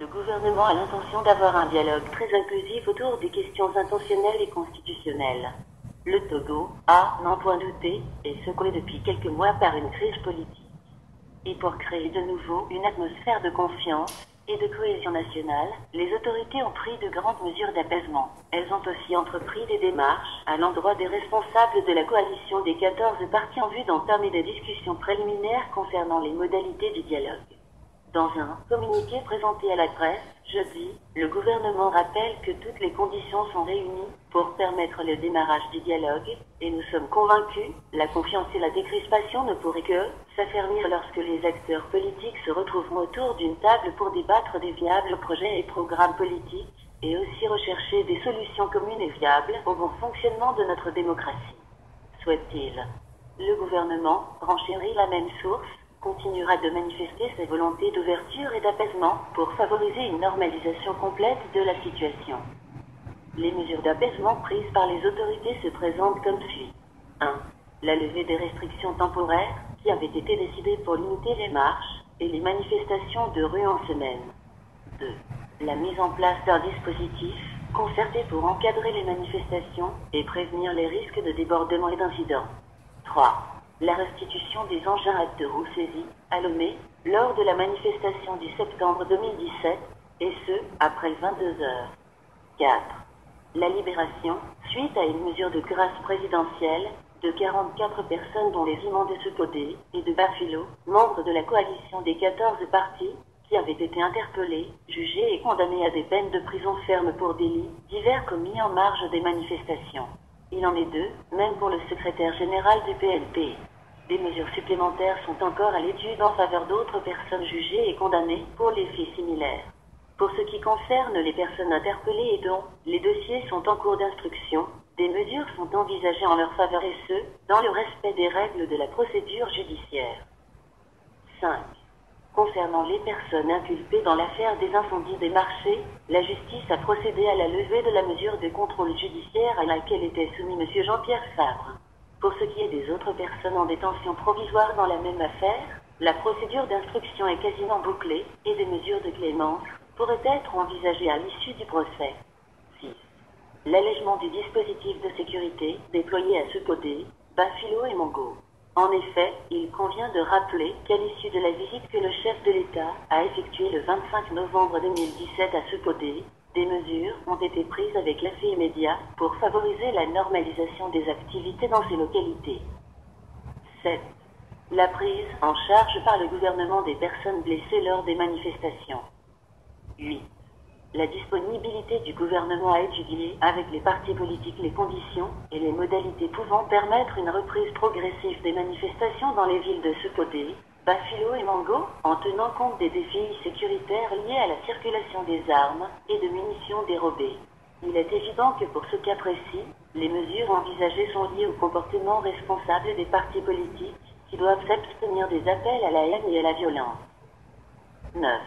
Le gouvernement a l'intention d'avoir un dialogue très inclusif autour des questions intentionnelles et constitutionnelles. Le Togo a, n'en point douté, est secoué depuis quelques mois par une crise politique. Et pour créer de nouveau une atmosphère de confiance et de cohésion nationale, les autorités ont pris de grandes mesures d'apaisement. Elles ont aussi entrepris des démarches à l'endroit des responsables de la coalition des 14 partis en vue d'entamer des discussions préliminaires concernant les modalités du dialogue. Dans un communiqué présenté à la presse, jeudi, le gouvernement rappelle que toutes les conditions sont réunies pour permettre le démarrage du dialogue, et nous sommes convaincus, la confiance et la décrispation ne pourraient que s'affermir lorsque les acteurs politiques se retrouveront autour d'une table pour débattre des viables projets et programmes politiques, et aussi rechercher des solutions communes et viables au bon fonctionnement de notre démocratie. Souhaite-t-il. Le gouvernement renchérit la même source, continuera de manifester sa volonté d'ouverture et d'apaisement pour favoriser une normalisation complète de la situation. Les mesures d'apaisement prises par les autorités se présentent comme suit. 1. La levée des restrictions temporaires qui avaient été décidées pour limiter les marches et les manifestations de rue en semaine. 2. La mise en place d'un dispositif concerté pour encadrer les manifestations et prévenir les risques de débordement et d'incidents. 3. La restitution des engins à deux roues saisis à Lomé lors de la manifestation du septembre 2017, et ce, après 22 heures. 4. La libération, suite à une mesure de grâce présidentielle, de 44 personnes dont les imams de Socodé et de Bafilo, membres de la coalition des 14 partis, qui avaient été interpellés, jugés et condamnés à des peines de prison ferme pour délits divers commis en marge des manifestations. Il en est deux, même pour le secrétaire général du PNP. Des mesures supplémentaires sont encore à l'étude en faveur d'autres personnes jugées et condamnées pour les faits similaires. Pour ce qui concerne les personnes interpellées et dont les dossiers sont en cours d'instruction, des mesures sont envisagées en leur faveur et ce, dans le respect des règles de la procédure judiciaire. 5. Concernant les personnes inculpées dans l'affaire des incendies des marchés, la justice a procédé à la levée de la mesure de contrôle judiciaire à laquelle était soumis M. Jean-Pierre Fabre. Pour ce qui est des autres personnes en détention provisoire dans la même affaire, la procédure d'instruction est quasiment bouclée et des mesures de clémence pourraient être envisagées à l'issue du procès. 6. L'allègement du dispositif de sécurité déployé à Socodé, Bafilo et Mongo. En effet, il convient de rappeler qu'à l'issue de la visite que le chef de l'État a effectuée le 25 novembre 2017 à Socodé, des mesures ont été prises avec l'effet immédiat pour favoriser la normalisation des activités dans ces localités. 7. La prise en charge par le gouvernement des personnes blessées lors des manifestations. 8. La disponibilité du gouvernement à étudier avec les partis politiques les conditions et les modalités pouvant permettre une reprise progressive des manifestations dans les villes de Socodé, Bafilo et Mongo, en tenant compte des défis sécuritaires liés à la circulation des armes et de munitions dérobées. Il est évident que pour ce cas précis, les mesures envisagées sont liées au comportement responsable des partis politiques qui doivent s'abstenir des appels à la haine et à la violence. 9.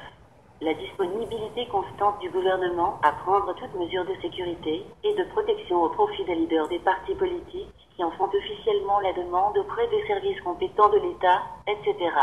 La disponibilité constante du gouvernement à prendre toutes mesures de sécurité et de protection au profit des leaders des partis politiques qui en font officiellement la demande auprès des services compétents de l'État, etc.